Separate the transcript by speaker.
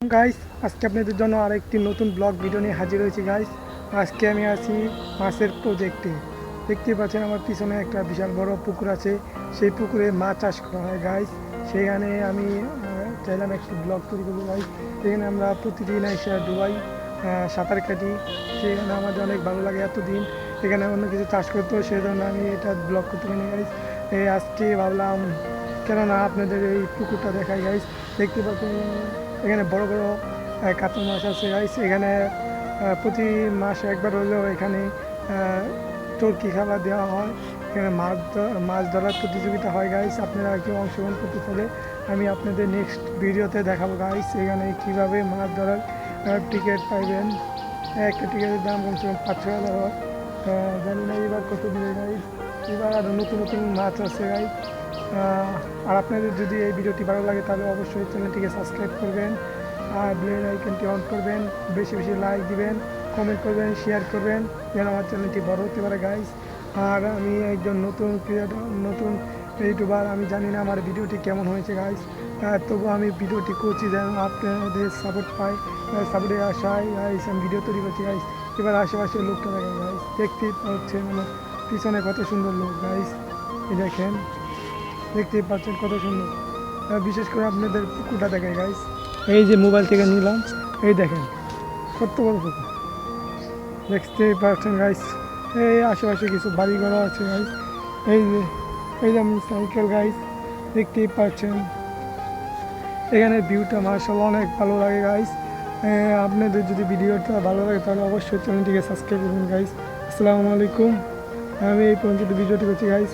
Speaker 1: Guys আজকে আপনাদের জন্য আরেকটি নতুন ব্লগ ভিডিও নিয়ে হাজির হয়েছি গাইস। আজকে আমি আছি মাছের প্রজেক্টে। দেখতে পাচ্ছেন আমার পিছনে একটা বিশাল বড় পুকুর আছে, সেই পুকুরে মাছ চাষ করা হয় গাইস। সেখানে আমি চাইলাম একটি ব্লগ তৈরি করবো গাইস। এখানে আমরা প্রতিদিন এসে ডুবাই, সাঁতার কাটি। সেখানে আমাদের অনেক ভালো লাগে। এতদিন এখানে অন্য কিছু চাষ করতো, সেই জন্য আমি এটা ব্লগ করতে পারি গাইস। আজকে ভাবলাম কেননা আপনাদের এই পুকুরটা দেখাই গাইস। দেখতে পাচ্ছেন এখানে বড় বড় কাতল মাছ আছে গাইস। এখানে প্রতি মাসে একবার হলেও এখানে চরকি খাবার দেওয়া হয়। এখানে মাছ ধরার প্রতিযোগিতা হয় গাইস। আপনারা কেউ অংশগ্রহণ করতে চাইলে আমি আপনাদের নেক্সট ভিডিওতে দেখাবো গাইস এখানে কীভাবে মাছ ধরার টিকিট পাইবেন। একটা টিকিটের দাম কমসে কম 5-6 হাজার হয়। জানি না এবার কত দিবে গাইস। এবার আরও নতুন নতুন মাছ আছে গাইস। আর আপনাদের যদি এই ভিডিওটি ভালো লাগে তাহলে অবশ্যই চ্যানেলটিকে সাবস্ক্রাইব করবেন আর বেল আইকনটি অন করবেন। বেশি বেশি লাইক দিবেন, কমেন্ট করবেন, শেয়ার করবেন যেন আমার চ্যানেলটি বড় হতে পারে গাইস। আর আমি একজন নতুন ক্রিয়েটর, নতুন ইউটিউবার। আমি জানি না আমার ভিডিওটি কেমন হয়েছে গাইস, তবু আমি ভিডিওটি করছি যেন আপনাদের সাপোর্ট পাই। সাপোর্টের আশায় গাইস আমি ভিডিও তৈরি করছি গাইস। এবার আশেপাশের লোকটা দেখেন গাইস, দেখতেই পাচ্ছেন আমার পিছনে কত সুন্দর লোক গাইস। দেখেন, দেখতেই পাচ্ছেন কত সুন্দর। বিশেষ করে আপনাদের পুকুরটা দেখেন গাইস। এই যে মোবাইল থেকে নিলাম, এই দেখেন কত বড় পুকুর, দেখতেই পাচ্ছেন গাইস। এই আশেপাশে কিছু বাড়িঘরও আছে গাইস। এই যে আমি সাইকেল গাইস, দেখতেই পাচ্ছেন। এখানে ভিউটা মার্শাল অনেক ভালো লাগে গাইস। আপনাদের যদি ভিডিওটা ভালো লাগে তাহলে অবশ্যই চ্যানেলটিকে সাবস্ক্রাইব করুন গাইস। আসসালামু আলাইকুম। আমি এই পর্যন্ত ভিডিওটি করছি গাইস।